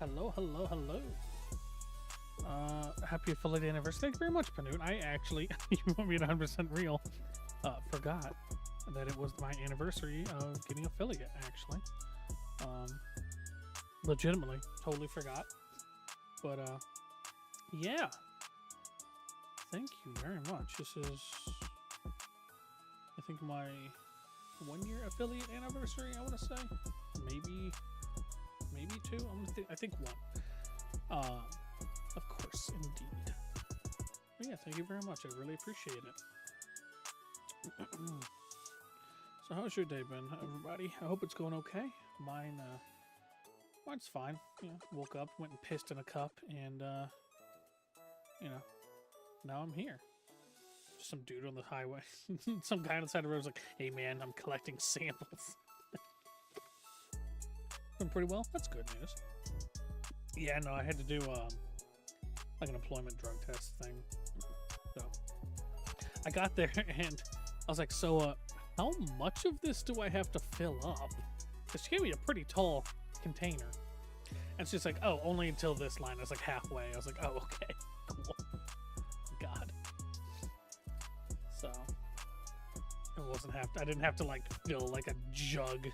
Hello, hello, hello. Happy affiliate anniversary. Thank you very much, Panoot. I actually, you want me to 100% real, forgot that it was my anniversary of getting affiliate, actually. Legitimately, totally forgot. But, yeah. Thank you very much. This is, I think, my 1 year affiliate anniversary, I want to say. Maybe 2. I think 1. Of course, indeed. But yeah, thank you very much. I really appreciate it. So how's your day been, everybody? I hope it's going okay. Mine's fine. You know, woke up, went and pissed in a cup, and you know, now I'm here. Just some dude on the highway. Some guy on the side of the road was like, "Hey man, I'm collecting samples." Been pretty well. That's good news. Yeah, no, I had to do like an employment drug test thing. So I got there and I was like, so how much of this do I have to fill up? Because she gave me a pretty tall container. And she's like, oh, only until this line. I was like halfway. I was like, oh, okay, cool. God. So I didn't have to like fill like a jug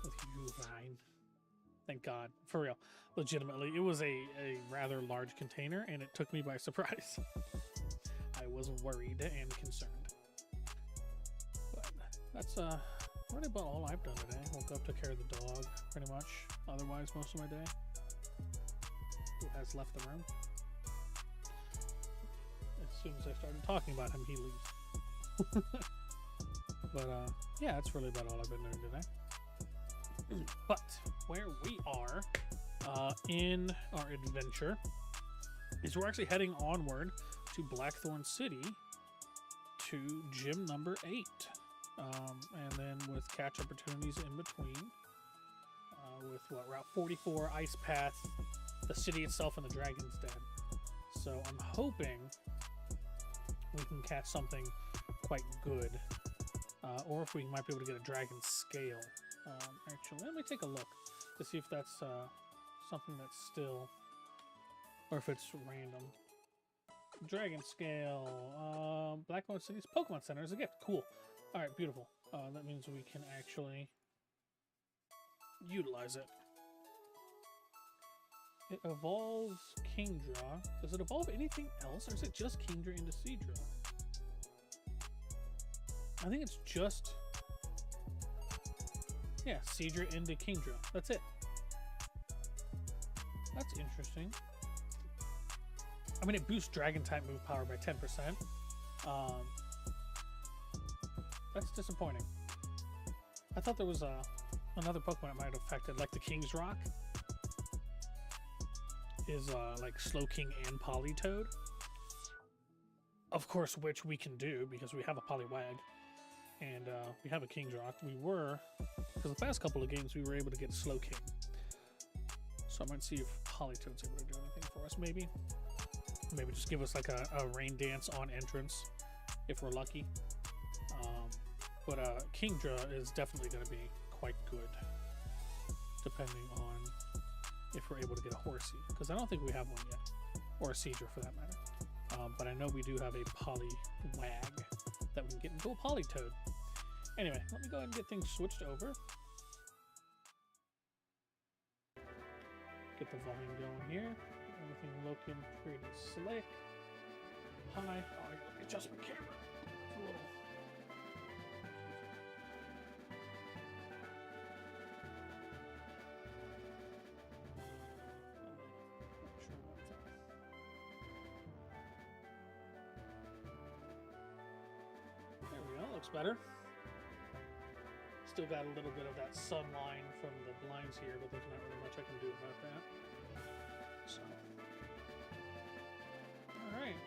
with Giovanni. Thank God. For real. Legitimately. It was a rather large container and it took me by surprise. I was worried and concerned. But that's really about all I've done today. Woke up, took care of the dog, pretty much. Otherwise, most of my day. Who has left the room? As soon as I started talking about him, he leaves. But yeah, that's really about all I've been doing today. But where we are in our adventure is we're actually heading onward to Blackthorn City to gym number 8. And then with catch opportunities in between with what, Route 44, Ice Path, the city itself, and the Dragon's Den. So I'm hoping we can catch something quite good, or if we might be able to get a dragon scale. Actually, let me take a look to see if that's something that's still, or if it's random. Dragon scale, Blackthorn City's Pokemon Center is a gift. Cool. All right, beautiful. That means we can actually utilize it. It evolves Kingdra. Does it evolve anything else, or is it just Kingdra into Seadra? I think it's just, yeah, Seadra into Kingdra. That's it. That's interesting. I mean, it boosts Dragon-type move power by 10%. That's disappointing. I thought there was another Pokemon it might have affected, like the King's Rock. Is like Slowking and Politoed. Of course, which we can do because we have a Poliwag. And we have a King's Rock. We were, because the past couple of games, we were able to get Slowking. So I might see if Politoad's able to do anything for us, maybe. Maybe just give us like a Rain Dance on entrance, if we're lucky. But Kingdra is definitely going to be quite good, depending on if we're able to get a Horsey. Because I don't think we have one yet. Or a Seadra, for that matter. But I know we do have a Poliwag that we can get into a Politoad. Anyway, let me go ahead and get things switched over. Get the volume going here. Everything looking pretty slick. Hi. Oh, I gotta adjust my camera. It's a little. There we go. Looks better. Still got a little bit of that sun line from the blinds here, but there's not really much I can do about that. So, all right.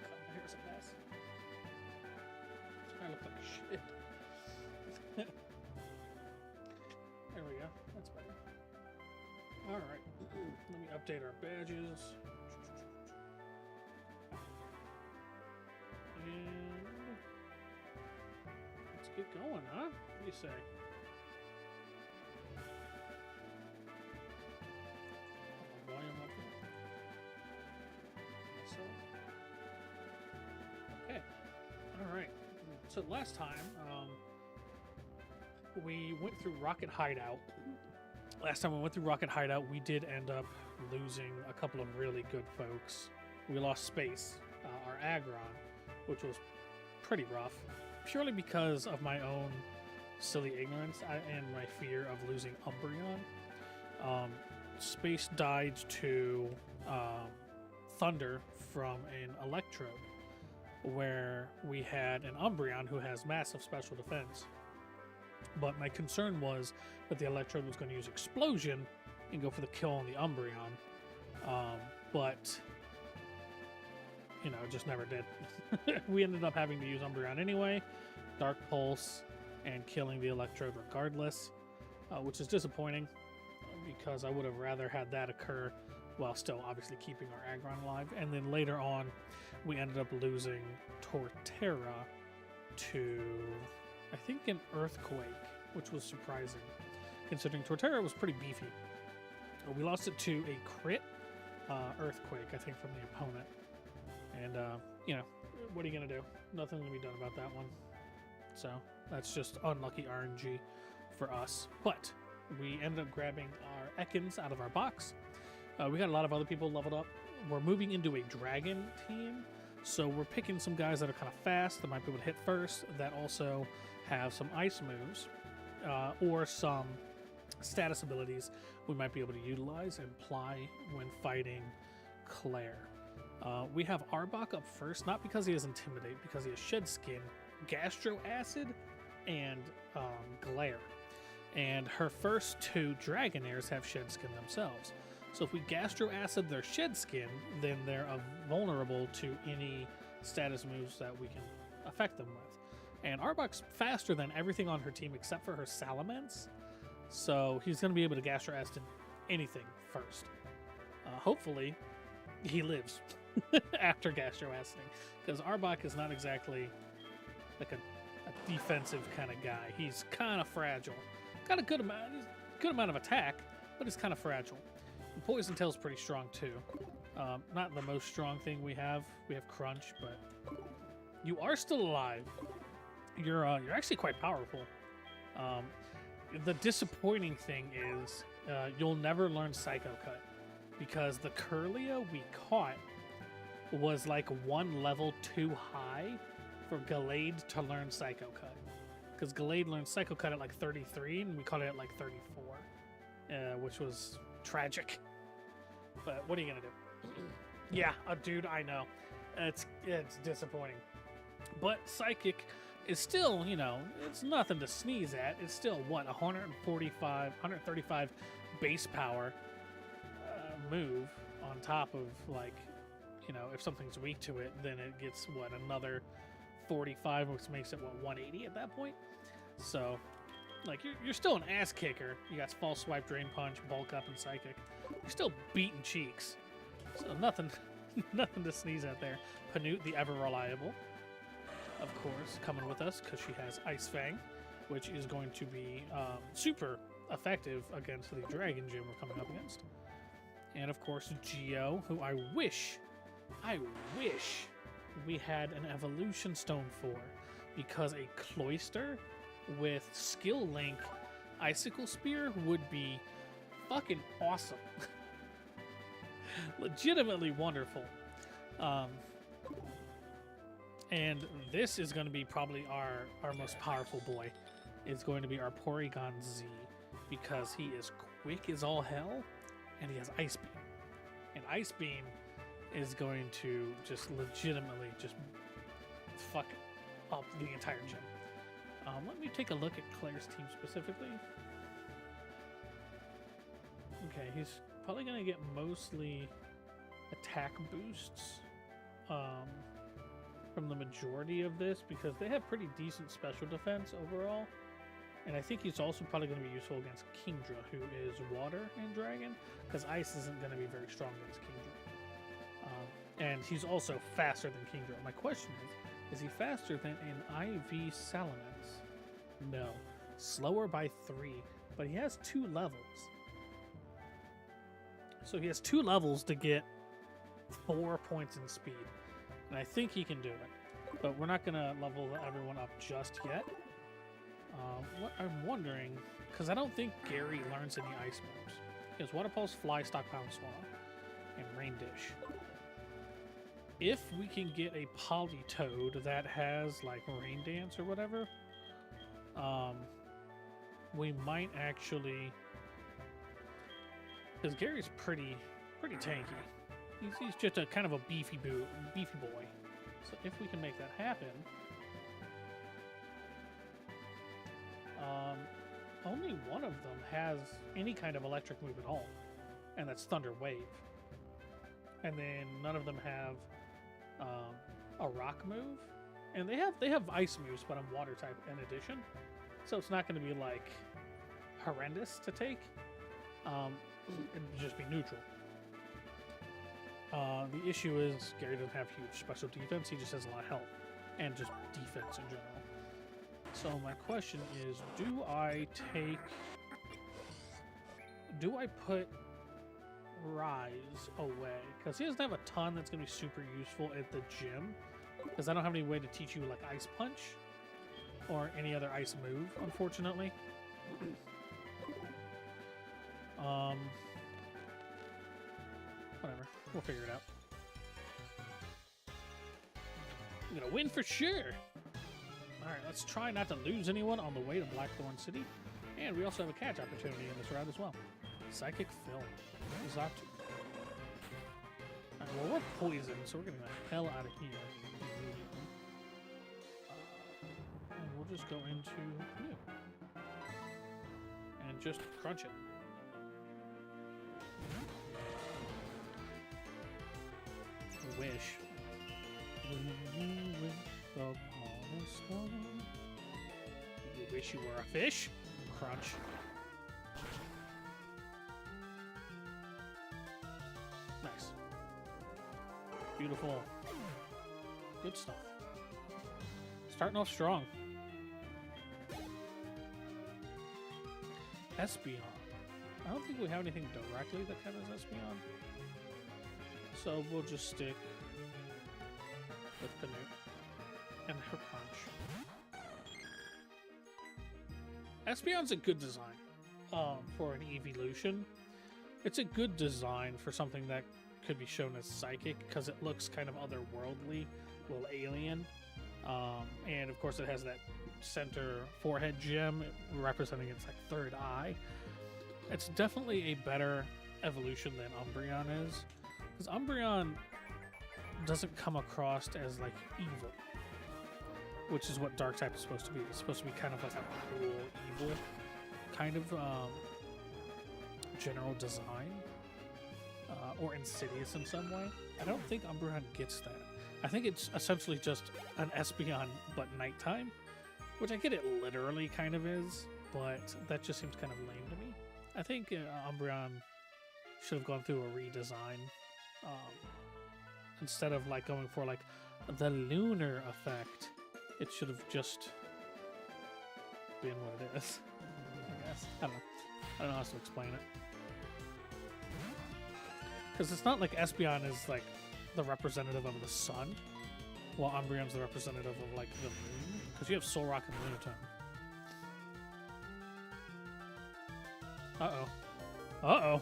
God, my hair's a mess. I look like shit. There we go. That's better. All right. Let me update our badges. And let's get going, huh? What do you say? So last time, we went through Rocket Hideout. Last time we went through Rocket Hideout, we did end up losing a couple of really good folks. We lost Space, our Aggron, which was pretty rough, purely because of my own silly ignorance and my fear of losing Umbreon. Space died to Thunder from an Electrode, where we had an Umbreon who has massive special defense. But my concern was that the Electrode was going to use Explosion and go for the kill on the Umbreon. But, you know, it just never did. We ended up having to use Umbreon anyway, Dark Pulse, and killing the Electrode regardless, which is disappointing because I would have rather had that occur while still obviously keeping our Aggron alive. And then later on, we ended up losing Torterra to, I think, an Earthquake, which was surprising, considering Torterra was pretty beefy. We lost it to a crit Earthquake, I think, from the opponent. And, you know, what are you going to do? Nothing going to be done about that one. So that's just unlucky RNG for us. But we ended up grabbing our Ekans out of our box. We got a lot of other people leveled up. We're moving into a dragon team. So we're picking some guys that are kind of fast, that might be able to hit first, that also have some ice moves, or some status abilities we might be able to utilize and apply when fighting Claire. We have Arbok up first, not because he has Intimidate, because he has Shed Skin, Gastro Acid, and Glare. And her first two Dragonairs have Shed Skin themselves. So if we Gastro Acid their Shed Skin, then they're vulnerable to any status moves that we can affect them with. And Arbok's faster than everything on her team except for her Salamence. So he's going to be able to Gastro Acid anything first. Hopefully, he lives after Gastro Aciding, because Arbok is not exactly like a defensive kind of guy. He's kind of fragile. Got a good amount of attack, but he's kind of fragile. And Poison Tail's pretty strong too. Not the most strong thing we have. We have Crunch, but you are still alive. You're actually quite powerful. The disappointing thing is you'll never learn Psycho Cut, because the Curlia we caught was like one level too high for Gallade to learn Psycho Cut. Because Gallade learned Psycho Cut at like 33, and we caught it at like 34, which was tragic. But what are you gonna do? Yeah, dude, I know. It's disappointing. But Psychic is still, you know, it's nothing to sneeze at. It's still, what, 135 base power move on top of, like, you know, if something's weak to it, then it gets, what, another 45, which makes it, what, 180 at that point? So, like, you're still an ass kicker. You got False Swipe, Drain Punch, Bulk Up, and Psychic. You're still beating cheeks. So nothing to sneeze at there. Panute, the ever reliable, of course, coming with us because she has Ice Fang, which is going to be super effective against the Dragon Gym we're coming up against. And of course, Geo, who I wish we had an Evolution Stone for, because a Cloyster with Skill Link Icicle Spear would be fucking awesome. Legitimately wonderful. And this is going to be probably our most powerful boy. It's going to be our Porygon Z, because he is quick as all hell, and he has Ice Beam. And Ice Beam is going to just legitimately just fuck up the entire gym. Let me take a look at Claire's team specifically. Okay, he's probably going to get mostly attack boosts from the majority of this, because they have pretty decent special defense overall. And I think he's also probably going to be useful against Kingdra, who is water and dragon, because ice isn't going to be very strong against Kingdra. And he's also faster than Kingdra. My question is he faster than an IV Salamence? No. Slower by 3, but he has 2 levels. So he has 2 levels to get 4 points in speed. And I think he can do it. But we're not going to level everyone up just yet. What I'm wondering, because I don't think Gary learns any ice moves. He has Water Pulse, Fly, Stock, Pound, Swallow, and Rain Dish. If we can get a Politoed that has like Rain Dance or whatever, we might actually, because Gary's pretty tanky. He's just a kind of a beefy boy. So if we can make that happen, only one of them has any kind of electric move at all, and that's Thunder Wave. And then none of them have a rock move, and they have ice moves, but I'm water type in addition, so it's not going to be like horrendous to take. It'd just be neutral. The issue is Gary doesn't have huge special defense. He just has a lot of health and just defense in general. So my question is, do I put Rise away? Because he doesn't have a ton that's going to be super useful at the gym. Because I don't have any way to teach you like Ice Punch or any other ice move, unfortunately. Whatever. We'll figure it out. I'm going to win for sure. Alright, let's try not to lose anyone on the way to Blackthorn City. And we also have a catch opportunity in this route as well. Psychic Film. Zaptu. Alright, well, we're poisoned, so we're getting the hell out of here immediately. And we'll just go into new. And just crunch it. Wish. You wish you were a fish? Crunch. Nice. Beautiful. Good stuff. Starting off strong. Espeon. I don't think we have anything directly that covers Espeon. So we'll just stick with Canute and her punch. Espeon's a good design for an evolution. It's a good design for something that could be shown as psychic because it looks kind of otherworldly, a little alien. And of course it has that center forehead gem representing its like third eye. It's definitely a better evolution than Umbreon is. Because Umbreon doesn't come across as, like, evil. Which is what Dark-type is supposed to be. It's supposed to be kind of like a cool, evil kind of general design. Or insidious in some way. I don't think Umbreon gets that. I think it's essentially just an Espeon, but nighttime. Which I get it literally kind of is. But that just seems kind of lame to me. I think Umbreon should have gone through a redesign. Instead of like going for like the lunar effect, it should have just been what it is. I guess. I don't know how to explain it. Because it's not like Espeon is like the representative of the sun, while Umbreon's the representative of like the moon. Because you have Solrock and Lunatone. Uh-oh. Uh-oh.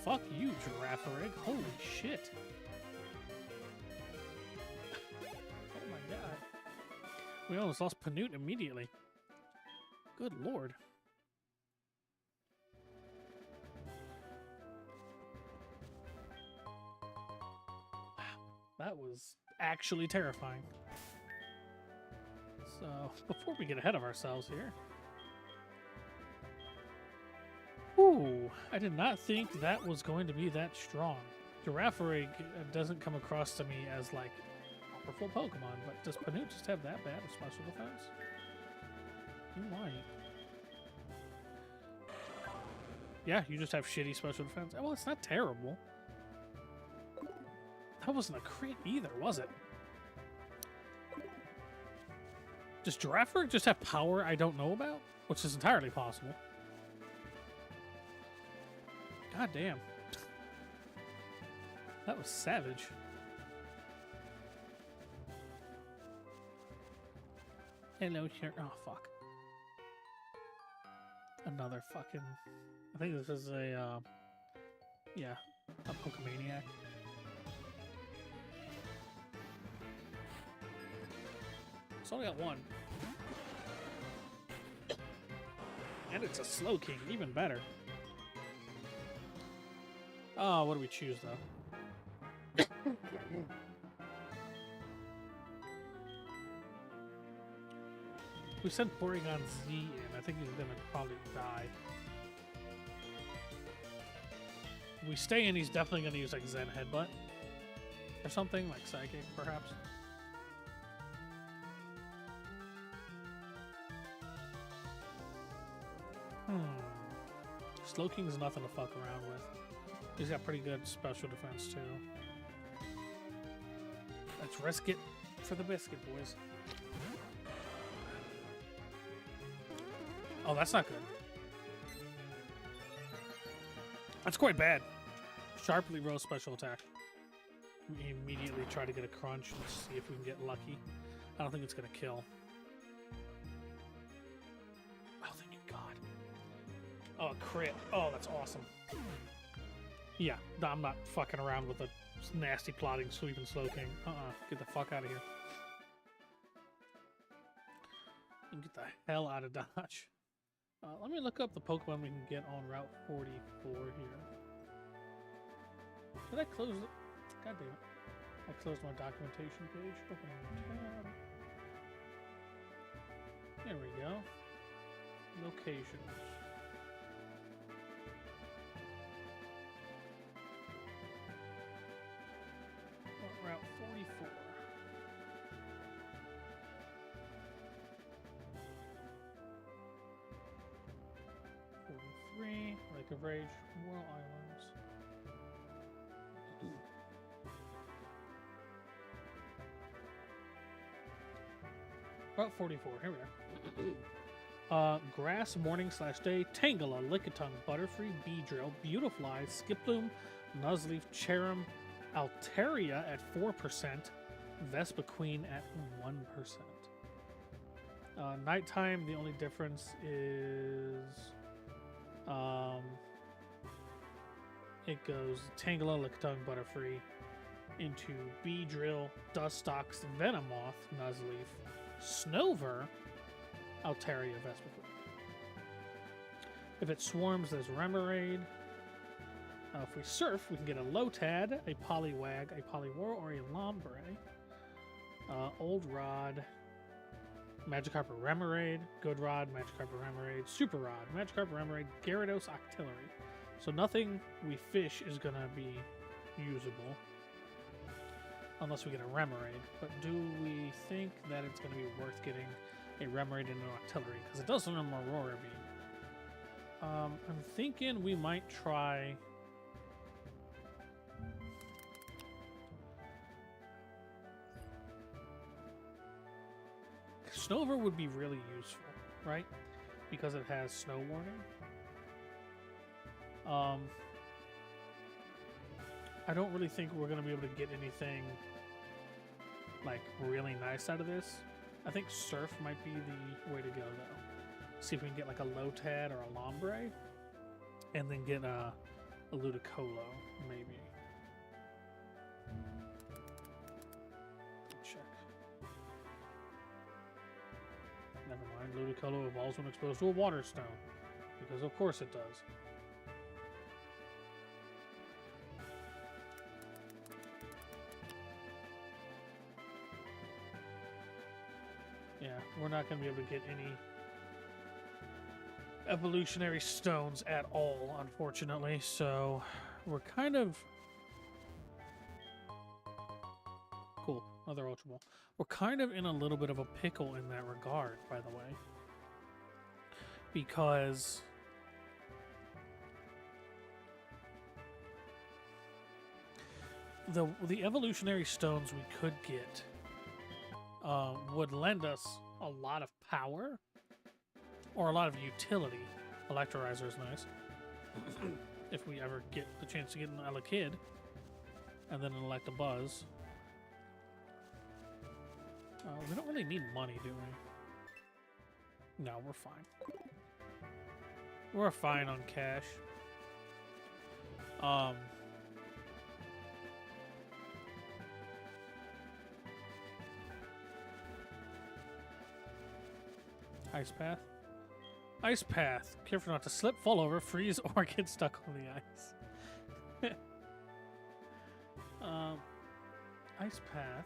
Fuck you, Girafarig. Holy shit. Oh my god. We almost lost Canute immediately. Good lord. Wow. That was actually terrifying. So, before we get ahead of ourselves here. Ooh, I did not think that was going to be that strong. Girafarig doesn't come across to me as, like, a powerful Pokemon, but does Canute just have that bad of special defense? You might. Yeah, you just have shitty special defense. Well, it's not terrible. That wasn't a crit either, was it? Does Girafarig just have power I don't know about? Which is entirely possible. God damn. That was savage. Hello, sir. Oh, fuck. Another fucking... I think this is a, yeah, a Pokemaniac. It's only got one. And it's a Slow King, even better. Oh, what do we choose, though? We sent Porygon Z in. I think he's gonna probably die. If we stay in, he's definitely gonna use like Zen Headbutt. Or something, like Psychic, perhaps. Slowking's nothing to fuck around with. He's got pretty good special defense, too. Let's risk it for the biscuit, boys. Oh, that's not good. That's quite bad. Sharply roll special attack. We immediately try to get a crunch and see if we can get lucky. I don't think it's going to kill. Oh, thank you, God. Oh, a crit. Oh, that's awesome. Yeah, I'm not fucking around with a nasty plotting sweep and slow king. Get the fuck out of here. And get the hell out of Dodge. Let me look up the Pokemon we can get on Route 44 here. Did I close it? God damn it. I closed my documentation page. Opening the tab. There we go. Locations. Route 44. Lake of Rage, Whirl Islands. Route 44, here we are. Grass, Morning/Day, Tangela, Lickitung, Butterfree, Beedrill, Beautifly, Skiploom, Nuzleaf, Cherim, Altaria at 4%, Vespa Queen at 1%. Nighttime, the only difference is... it goes Tangela, Lickitung, Butterfree into Beedrill, Dustox, Venomoth, Nuzleaf, Snover, Altaria, Vespa Queen. If it swarms, there's Remoraid. If we surf, we can get a Lotad, a Poliwag, a Poliwhirl, or a Lombre. Old Rod, Magikarp Remoraid, Good Rod, Magikarp Remoraid, Super Rod, Magikarp Remoraid, Gyarados Octillery. So nothing we fish is going to be usable. Unless we get a Remoraid. But do we think that it's going to be worth getting a Remoraid and an Octillery? Because it does remember Aurora Beam. I'm thinking we might try... Snover would be really useful, right? Because it has Snow Warning. I don't really think we're going to be able to get anything like really nice out of this. I think Surf might be the way to go, though. See if we can get like a Lotad or a Lombre, and then get a Ludicolo, maybe. Check. Never mind. Ludicolo evolves when exposed to a Water Stone, because of course it does. Yeah, we're not going to be able to get any evolutionary stones at all, unfortunately, so we're kind of... Cool, another Ultra Ball. We're kind of in a little bit of a pickle in that regard, by the way. Because... the evolutionary stones we could get would lend us a lot of power or a lot of utility. Electrolyzer is nice. if we ever get the chance to get an Elekid, and then elect a Buzz. We don't really need money, do we? No, we're fine. We're fine on cash. Ice Path. Ice Path. Careful not to slip, fall over, freeze, or get stuck on the ice. Ice Path.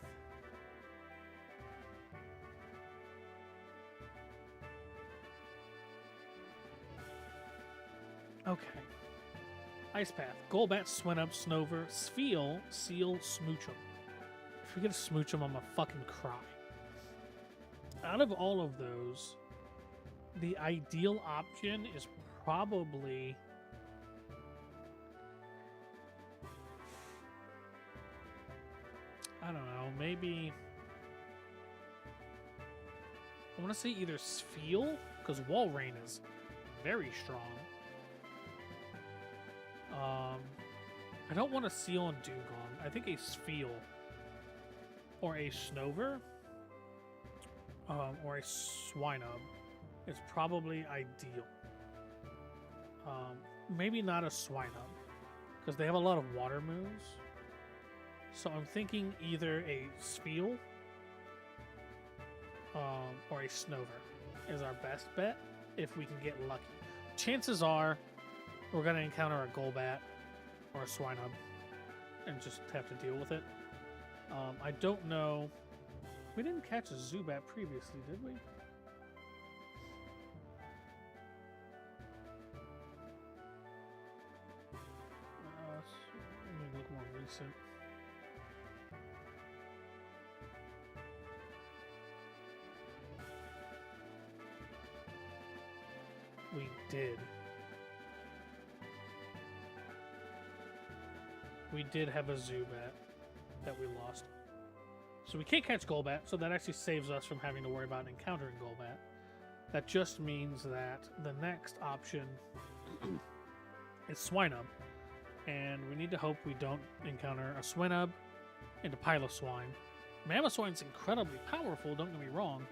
Okay. Ice Path. Golbat, Swinub, Snover, Spheal, Seal, Smoochum. If we get a Smoochum, I'm gonna fucking cry. Out of all of those, the ideal option is probably... I don't know, maybe... I want to say either Spheal, because Walrein is very strong. I don't want a Seal on Dugong. I think a Spheal or a Snover or a Swinub is probably ideal. Maybe not a Swinub because they have a lot of water moves. So I'm thinking either a Spheal or a Snover is our best bet if we can get lucky. Chances are we're going to encounter a Golbat or a Swinub and just have to deal with it. I don't know. We didn't catch a Zubat previously, did we? Let me look more recent. We did. We did have a Zubat that we lost. So we can't catch Golbat, so that actually saves us from having to worry about encountering Golbat. That just means that the next option is Swinub. And we need to hope we don't encounter a Swinub into Piloswine. Mamoswine's incredibly powerful, don't get me wrong.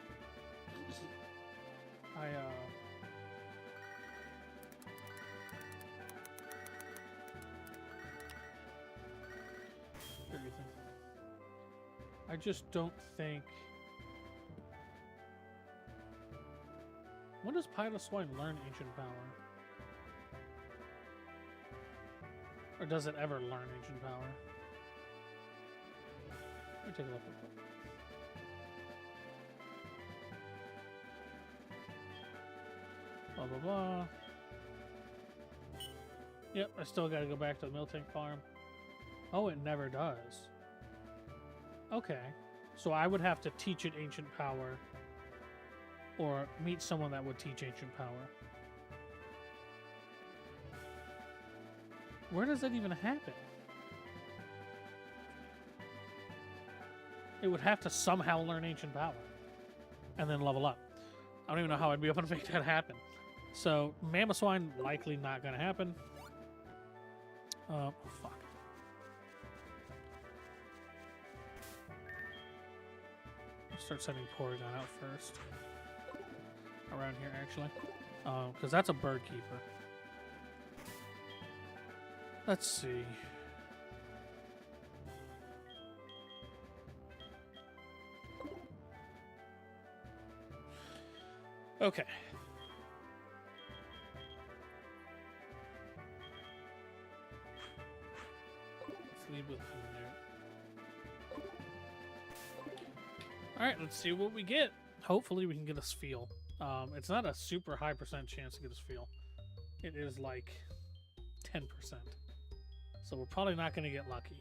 I just don't think... When does Piloswine learn Ancient Power? Or does it ever learn Ancient Power? Let me take a look real quick. Blah, blah, blah. Yep, I still gotta go back to the Miltank farm. Oh, it never does. Okay, so I would have to teach it Ancient Power or meet someone that would teach Ancient Power. Where does that even happen? It would have to somehow learn Ancient Power and then level up. I don't even know how I'd be able to make that happen. So, Mamoswine, likely not going to happen. Fuck. Start sending Porygon out first. Around here, actually. Because that's a bird keeper. Let's see. Okay. Let's leave with him there. Alright, let's see what we get. Hopefully we can get a Spheal. It's not a super high % chance to get a Spheal. It is like 10%. So we're probably not going to get lucky.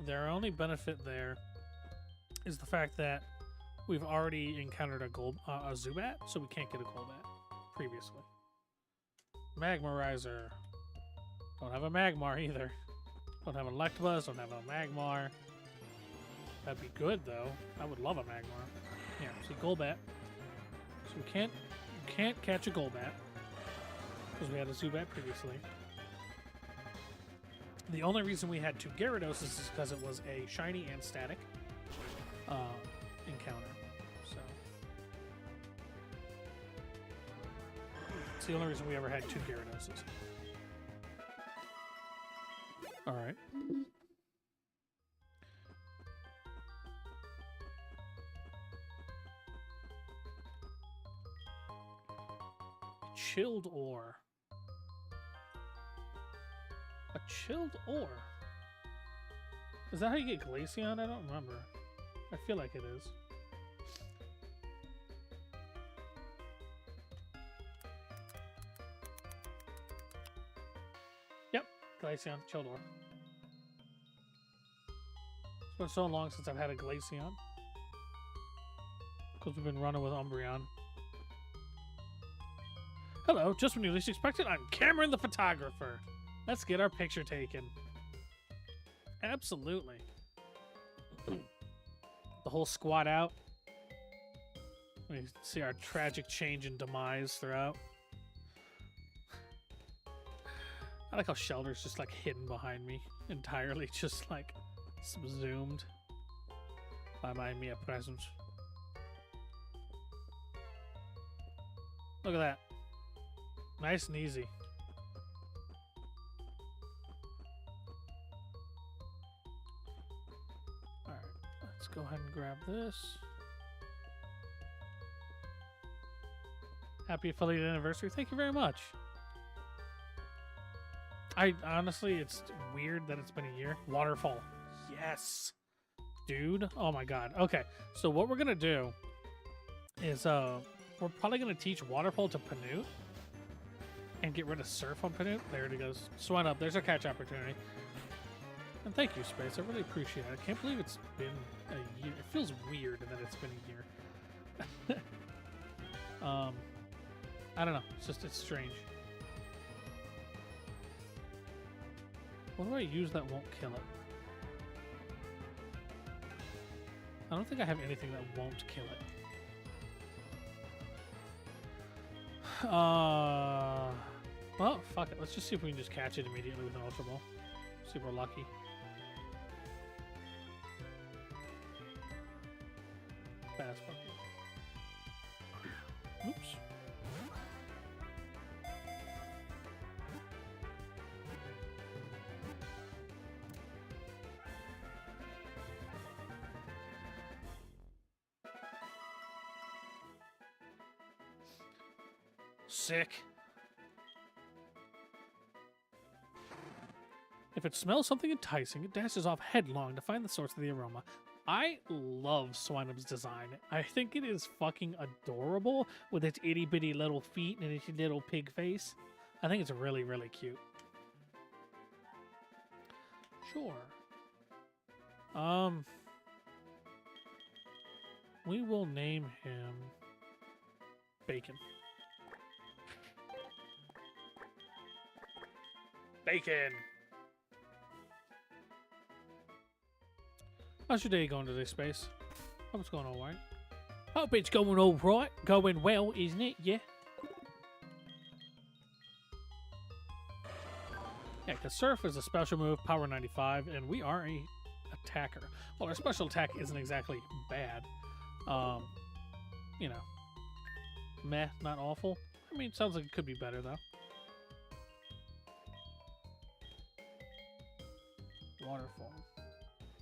Their only benefit there is the fact that we've already encountered a Zubat, so we can't get a Golbat previously. Magmarizer. Don't have a Magmar either. Don't have an Electabuzz, don't have a Magmar. That'd be good, though. I would love a Magmar. Yeah, see, Golbat. So we can't catch a Golbat because we had a Zubat previously. The only reason we had 2 Gyarados is because it was a shiny and static encounter. So it's the only reason we ever had 2 Gyarados. All right. Chilled ore. A chilled ore? Is that how you get Glaceon? I don't remember. I feel like it is. Yep, Glaceon, chilled ore. It's been so long since I've had a Glaceon. Because we've been running with Umbreon. Hello, just when you least expect it, I'm Cameron the photographer. Let's get our picture taken. Absolutely. The whole squad out. We see our tragic change in demise throughout. I like how Shelter's just like hidden behind me entirely, just like subsumed by my mere presence. Look at that. Nice and easy. Alright, let's go ahead and grab this. Happy affiliate anniversary. Thank you very much. I honestly, it's weird that it's been a year. Waterfall. Yes. Dude. Oh my god. Okay, so what we're gonna do is we're probably gonna teach Waterfall to Panute. And get rid of Surf on Panute. There it goes. Swan up. There's our catch opportunity. And thank you, Space. I really appreciate it. I can't believe it's been a year. It feels weird that it's been a year. I don't know. It's strange. What do I use that won't kill it? I don't think I have anything that won't kill it. Well, fuck it. Let's just see if we can just catch it immediately with an Ultra Ball. See if we're lucky. Fast fuck. Oops. Sick. If it smells something enticing, it dashes off headlong to find the source of the aroma. I love Swinub's design. I think it is fucking adorable with its itty bitty little feet and its little pig face. I think it's really, really cute. Sure. We will name him Bacon. Bacon! How's your day going today, Space? Hope it's going alright. Hope it's going alright. Going well, isn't it? Yeah. Yeah, because Surf is a special move, power 95, and we are a attacker. Well, our special attack isn't exactly bad. You know. Meh, not awful. I mean, sounds like it could be better, though. Waterfall.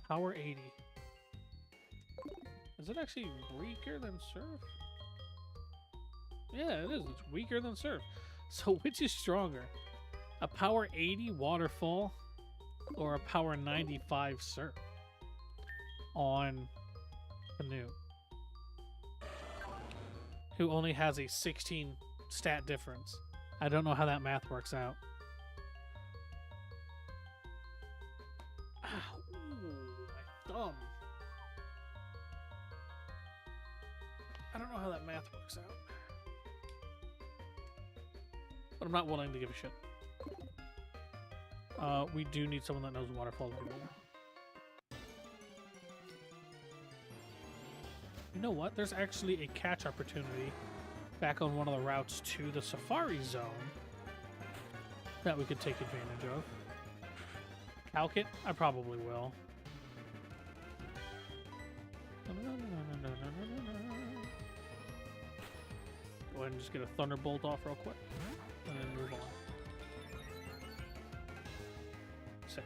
Power 80. Is it actually weaker than Surf? Yeah, it is. It's weaker than Surf. So which is stronger? A power 80 Waterfall or a power 95 Surf on Canoe, who only has a 16 stat difference? I don't know how that math works out. Ow, my thumb. I don't know how that math works out. But I'm not willing to give a shit. We do need someone that knows Waterfall to do that. You know what? There's actually a catch opportunity back on one of the routes to the Safari Zone that we could take advantage of. calc it? I probably will. Go ahead and just get a Thunderbolt off real quick. And then move on. Sick.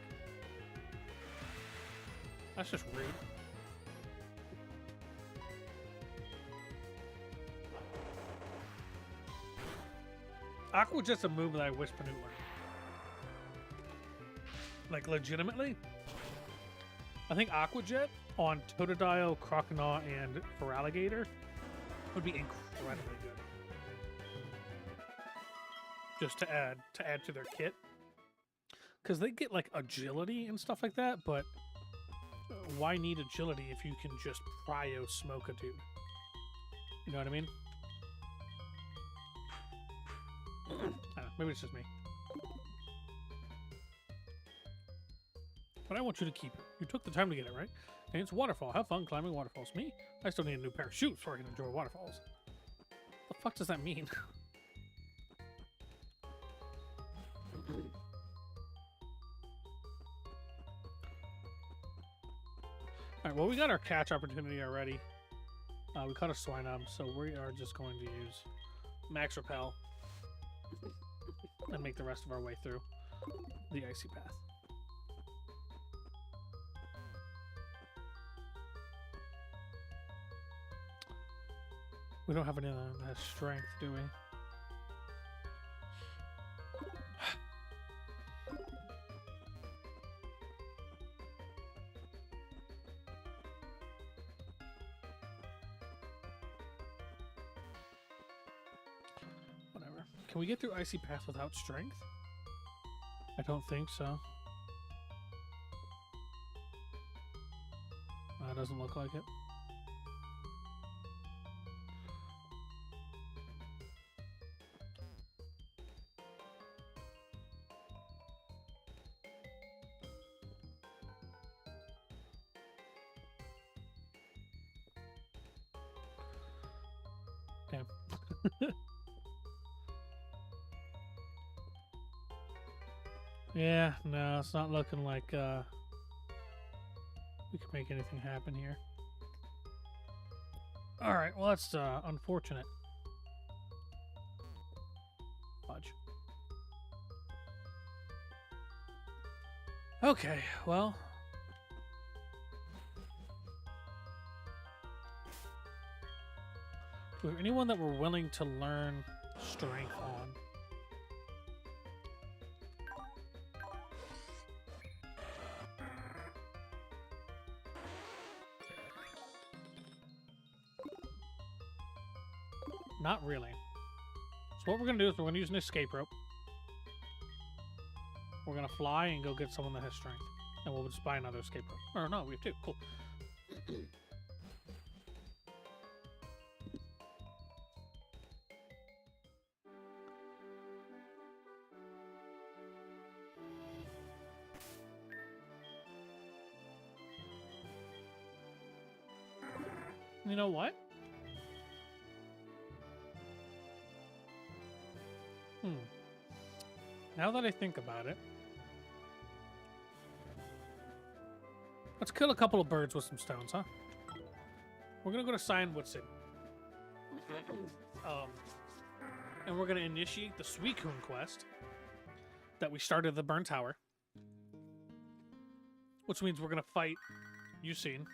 That's just rude. Aqua Jet's a move that I wish Panu learned. Like, legitimately. I think Aqua Jet on Totodile, Croconaw, and Feraligatr would be incredibly good. Just to add to their kit. Because they get, like, agility and stuff like that, but why need agility if you can just Cryo Smoke a dude? You know what I mean? I don't know, maybe it's just me. But I want you to keep it. You took the time to get it, right? And it's a waterfall. Have fun climbing waterfalls. Me? I still need a new pair of shoes so I can enjoy waterfalls. What the fuck does that mean? Alright, well, we got our catch opportunity already. We caught a Swinub, so we are just going to use Max Repel and make the rest of our way through the icy path. We don't have any that has strength, do we? Whatever. Can we get through icy path without strength? I don't think so. That doesn't look like it. Damn. Yeah, no, it's not looking like we can make anything happen here. Alright, well that's unfortunate. Fudge. Okay, well. Do we have anyone that we're willing to learn strength on? Not really. So what we're going to do is we're going to use an escape rope. We're going to fly and go get someone that has strength. And we'll just buy another escape rope. Or no, we have two. Cool. You know what? Now that I think about it, let's kill a couple of birds with some stones, huh? We're gonna go to Cyanwood City. And we're gonna initiate the Suicune quest that we started at the Burn Tower. Which means we're gonna fight Yusin.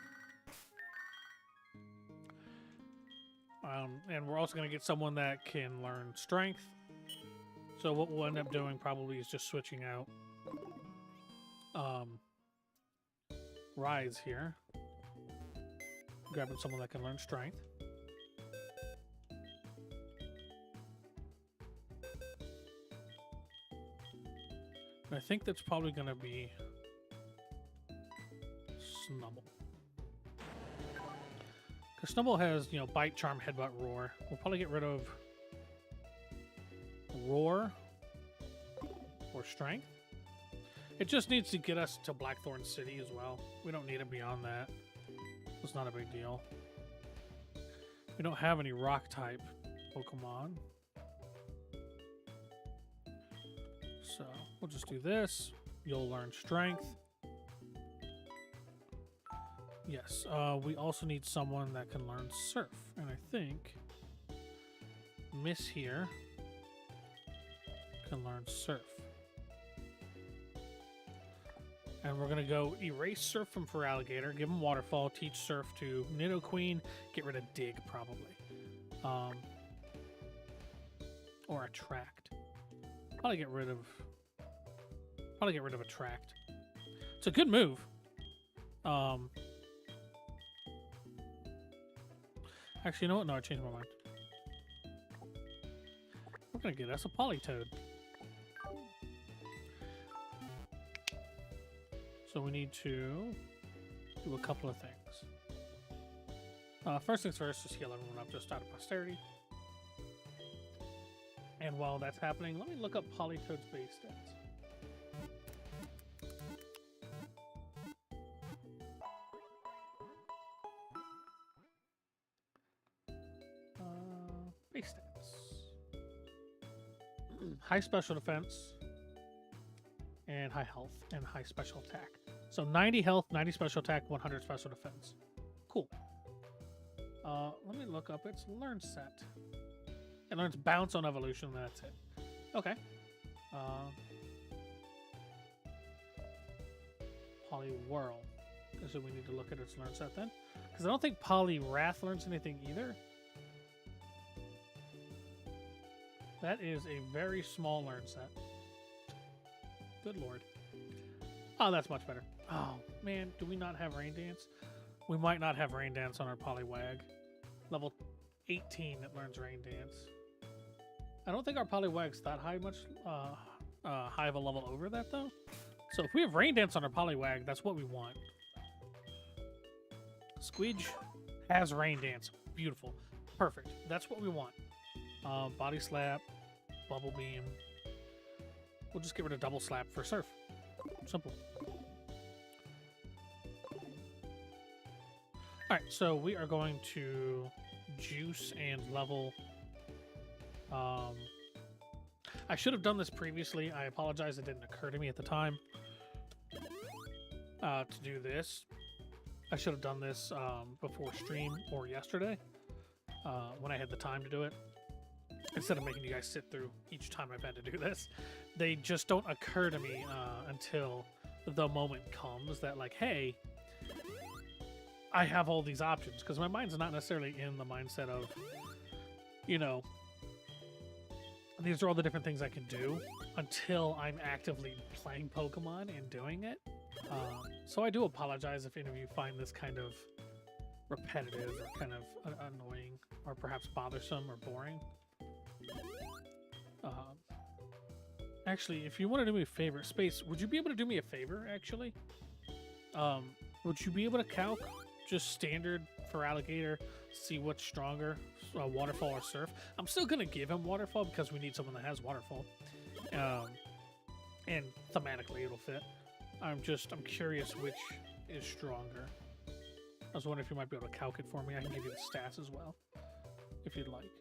And we're also gonna get someone that can learn strength. So what we'll end up doing probably is just switching out Rise here. Grabbing someone that can learn strength. And I think that's probably going to be Snubble. Because Snubble has, you know, Bite, Charm, Headbutt, Roar. We'll probably get rid of Roar or Strength. It just needs to get us to Blackthorn City as well. We don't need it beyond that. It's not a big deal. We don't have any rock type Pokemon. So we'll just do this. You'll learn Strength. Yes, we also need someone that can learn surf. And I think Miss here can learn surf. And we're going to go erase surf from Feraligatr, give him waterfall, teach surf to Nidoqueen, get rid of dig probably. Or attract. Probably get rid of attract. It's a good move. Actually, you know what? No, I changed my mind. We're gonna get us a Politoed. So we need to do a couple of things. First things first, just heal everyone up just out of posterity. And while that's happening, let me look up Politoed's base stats. Base stats. High special defense and high health and high special attack. So 90 health, 90 special attack, 100 special defense. Cool. Let me look up its learn set. It learns bounce on evolution, that's it. Okay. Poliwhirl. So we need to look at its learn set then. Because I don't think Poliwrath learns anything either. That is a very small learn set. Good lord. Oh, that's much better. Oh, man, do we not have Rain Dance? We might not have Rain Dance on our Poliwag. Level 18, it learns Rain Dance. I don't think our Poliwag's that high high of a level over that, though. So if we have Rain Dance on our Poliwag, that's what we want. Squidge has Rain Dance. Beautiful. Perfect. That's what we want. Body Slap, Bubble Beam. We'll just get rid of Double Slap for Surf. Simple. Alright, so we are going to juice and level. I should have done this previously. I apologize, it didn't occur to me at the time to do this. I should have done this before stream or yesterday when I had the time to do it. Instead of making you guys sit through each time I've had to do this. They just don't occur to me until the moment comes that, like, hey, I have all these options. Because my mind's not necessarily in the mindset of, you know, these are all the different things I can do until I'm actively playing Pokemon and doing it. So I do apologize if any of you find this kind of repetitive or kind of annoying or perhaps bothersome or boring. Actually, if you want to do me a favor, Space, would you be able to do me a favor, actually? Would you be able to calc just standard Feraligatr, see what's stronger, Waterfall or Surf? I'm still going to give him Waterfall because we need someone that has Waterfall. And thematically it'll fit. I'm curious which is stronger. I was wondering if you might be able to calc it for me. I can give you the stats as well, if you'd like.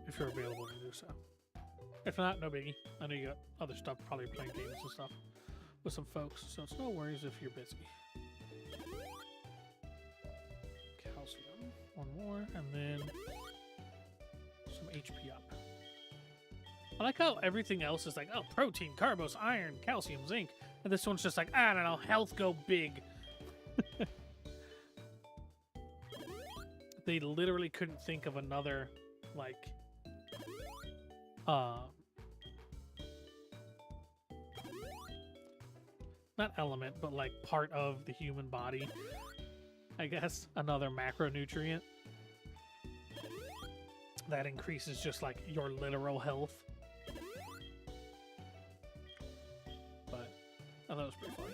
If you're available to do so. If not, no biggie. I know you got other stuff, probably playing games and stuff with some folks, so it's no worries if you're busy. Calcium, one more, and then some HP up. I like how everything else is like, oh, protein, carbos, iron, calcium, zinc, and this one's just like, I don't know, health go big. They literally couldn't think of another, like, not element, but like part of the human body, I guess. Another macronutrient that increases just like your literal health. But I thought it was pretty funny.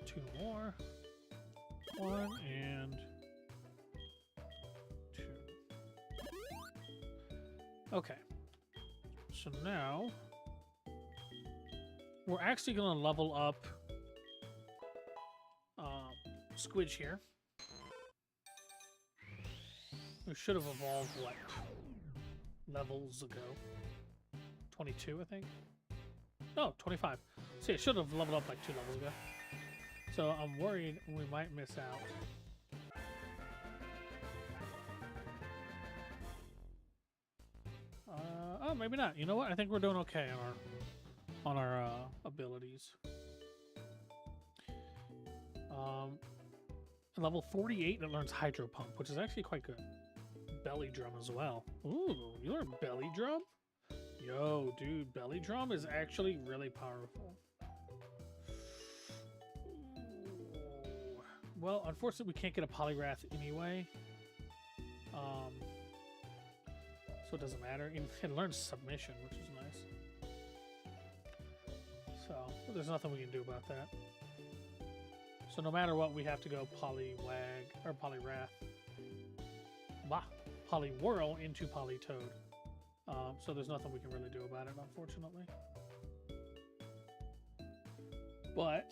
Two more. One and two. Okay. So now we're actually going to level up Squidge here. We should have evolved, what, levels ago. 22, I think. No, 25. See, I should have leveled up like 2 levels ago. So I'm worried we might miss out. Oh, maybe not. You know what? I think we're doing okay on our abilities. Level 48, it learns Hydro Pump, which is actually quite good. Belly Drum as well. Ooh, you learn Belly Drum? Yo, dude, Belly Drum is actually really powerful. Ooh. Well, unfortunately, we can't get a Poliwrath anyway. So it doesn't matter. It learns Submission, which is nice. So there's nothing we can do about that. So no matter what, we have to go Poliwag or Poliwrath. Bah, Poliwhirl into Politoad. So there's nothing we can really do about it, unfortunately. But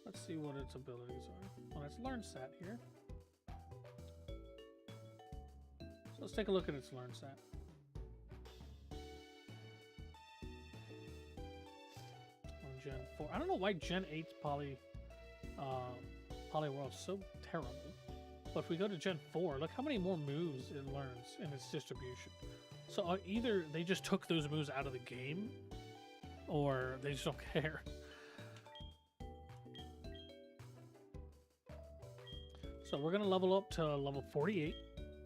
let's see what its abilities are. Well, it's Learn Set here. So let's take a look at its Learn Set. On Gen 4. I don't know why Gen 8's Poliwhirl is so terrible. But if we go to Gen 4, look how many more moves it learns in its distribution. So either they just took those moves out of the game, or they just don't care. So we're going to level up to level 48,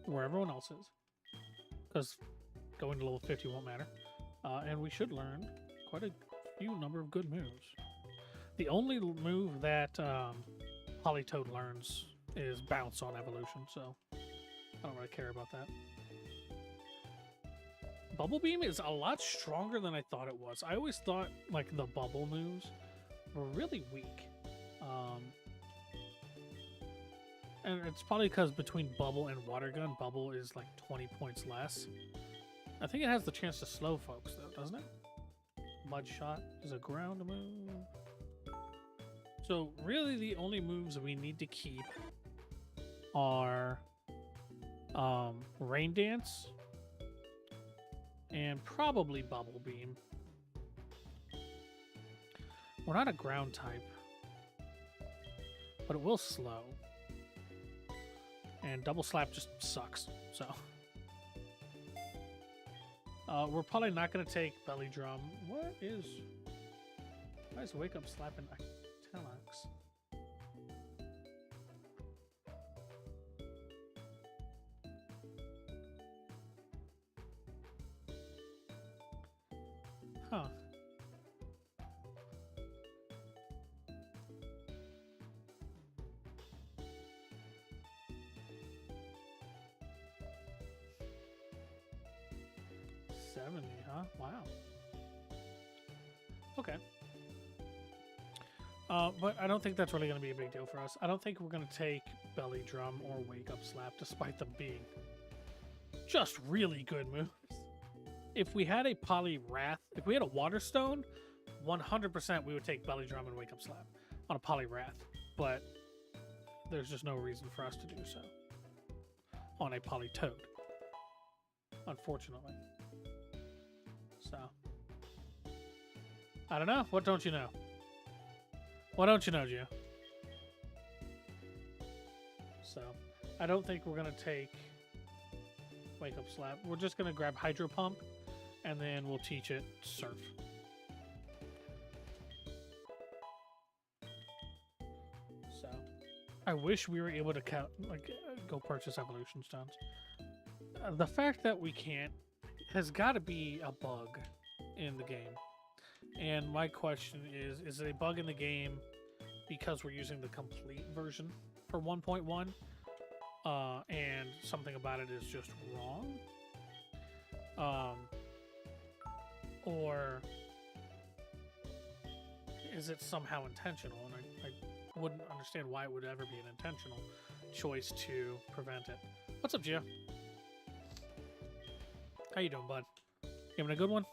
where everyone else is. Because going to level 50 won't matter. And we should learn quite a few number of good moves. The only move that Politoad learns is Bounce on evolution, so I don't really care about that. Bubble Beam is a lot stronger than I thought it was. I always thought like the bubble moves were really weak. And it's probably because between Bubble and Water Gun, Bubble is like 20 points less. I think it has the chance to slow folks though, doesn't it? Mud Shot is a ground move. So really the only moves we need to keep are Rain Dance and probably Bubble Beam. We're not a ground type, but it will slow. And Double Slap just sucks, so. We're probably not going to take Belly Drum. Why is Wake Up slapping Telex? Huh. Huh? Wow. Okay. But I don't think that's really going to be a big deal for us. I don't think we're going to take Belly Drum or Wake Up Slap, despite them being just really good moves. If we had a Poliwrath, if we had a Water Stone, 100% we would take Belly Drum and Wake Up Slap on a Poliwrath. But there's just no reason for us to do so on a Politoad, unfortunately. So, I don't know. What don't you know? What don't you know, Gio? So, I don't think we're going to take Wake Up Slap. We're just going to grab Hydro Pump, and then we'll teach it Surf. So, I wish we were able to go purchase Evolution Stones. The fact that we can't has got to be a bug in the game. And my question is it a bug in the game because we're using the complete version for 1.1? And something about it is just wrong? Or is it somehow intentional? And I wouldn't understand why it would ever be an intentional choice to prevent it. What's up, Gio? How you doing, bud? You having a good one?